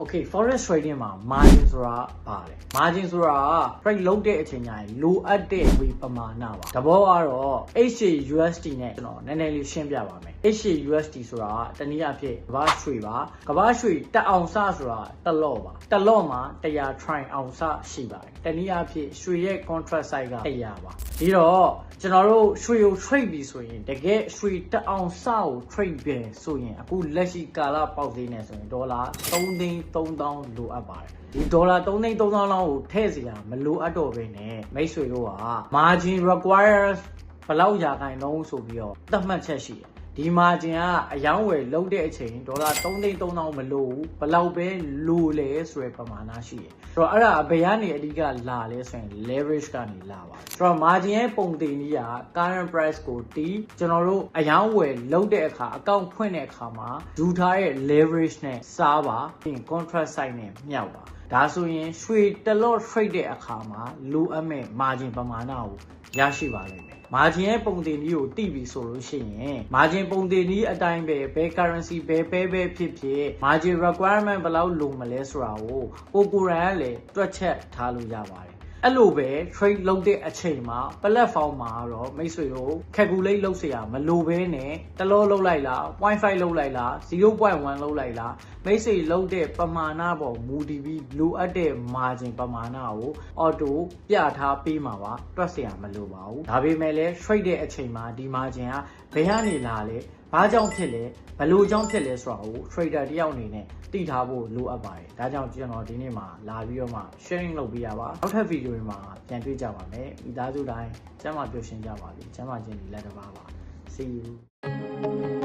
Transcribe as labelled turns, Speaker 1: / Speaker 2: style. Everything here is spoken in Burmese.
Speaker 1: Okay, forex trading မှာ margin ဆိုတာပါတယ် margin ဆိုတာ trade လုပ်တဲ့အချိန်တိုင်းလိုအပ်တဲ့ဝေပမာဏပါတဘောကတော့ HUSD နဲ့ကျွန်တော်နည်းနည်းလေးရှင်းပြပါမယ် HUSD ဆိုတာတနည်းအားဖြင့်ကမ္ဘာရွှေပါကမ္ဘာရွှေ1အောင်စဆိုတာ1လော့ပါ1လော့မှာ100 try အောင်စရှိပါတယ်တနည်းအားဖြင့်ရွှေရဲ့ contract size က100ပါဒီတော့ကျွန်တော်တို့ရွှေကို trade ပြီဆိုရင်တကယ်ရွှေ1အောင်စကို trade ပြန်ဆိုရင်အခုလက်ရှိကာလပေါက်သေးနေဆိုရင်ဒေါ်လာ3,000လိုအပ်ပါတယ်ဒီဒေါ်လာ3,300လောက်ကိုထည့်စီရမလိုအပ်တော့ဘဲနဲ့မိတ်ဆွေတို့က margin requires ဘလောက်ရာခိုင်နှုန်းဆိုပြီးတော့သတ်မှတ်ချက်ရှိတယ်ဒီ margin ကအယောင်းဝယ်လုံးတဲ့အချိန်ဒေါ်လာ3,300မလိုဘူးဘလောက်ပဲလိုလဲဆိုရယ်ပမာဏရှိတယ်ဆိုတော့အဲ့ဒါဘယ်ကနေအဓိကလာလဲဆိုရင် leverage ကနေလာပါဆိုတော့ margin ရဲ့ပုံတင်နည်းက current price ကိုတီးကျွန်တော်တို့အယောင်းဝယ်လုံးတဲ့အခါအကောင့်ဖွင့်တဲ့အခါမှာယူထားတဲ့ leverage နဲ့စားပါပြီး contract size နဲ့မြှောက်ပါဒါဆိုရင်ရွှေတလော့ trade တဲ့အခါမှာလိုအပ်မဲ့ margin ပမာဏကိုရရှိပါလိမ့်မယ် margin ရဲ့ပုံတင်နည်းကိုတိပြီဆိုလို့ရှိရင် margin ပုံတင်နည်းအတိုင်းပဲဘယ် currency ဘယ်ဖြစ်ဖြစ် margin requirement ဘယ်လောက်လိုမလဲဆိုတာကိုကိုယ်တိုင်ကလည်းတွက်ချက်ထားလို့ရပါတယ်အဲ့လိုပဲ trade လုပ်တဲ့အချိန်မှာ platform မှာတော့မိတ်ဆွေတို့ calculate လုပ်เสียမလိုဘဲနဲ့တလောလုပ်လိုက်လား 0.5 လုပ်လိုက်လား 0.1 လုပ်လိုက်လားမိတ်ဆွေလုပ်တဲ့ပမာဏပေါ်မူတည်ပြီးလိုအပ်တဲ့ margin ပမာဏကို auto ပြထားပေးမှာပါတွက်เสียမလိုပါဘူးဒါပေမဲ့လည်း trade တဲ့အချိန်မှာဒီ margin ကဘယ်ကနေလာလဲဘာကြောင့်ဖြစ်လဲဘလို့ကြောင့်ဖြစ်လဲဆိုတာကို trader တယောက်အနေနဲ့သိထားဖို့လိုအပ်ပါတယ်ဒါကြောင့်ကျွန်တော်ဒီနေ့မှာလာပြီးတော့မှ sharing လုပ်ပေးရပါနောက်ထပ်ဗီဒီယိုတွေမှာပြန်တွေ့ကြပါမယ်မိသားစုတိုင်းကျမ်းမာပျော်ရွှင်ကြပါစေကျမ်းမာခြင်းတွေလက်တစ်ပါးပါ see you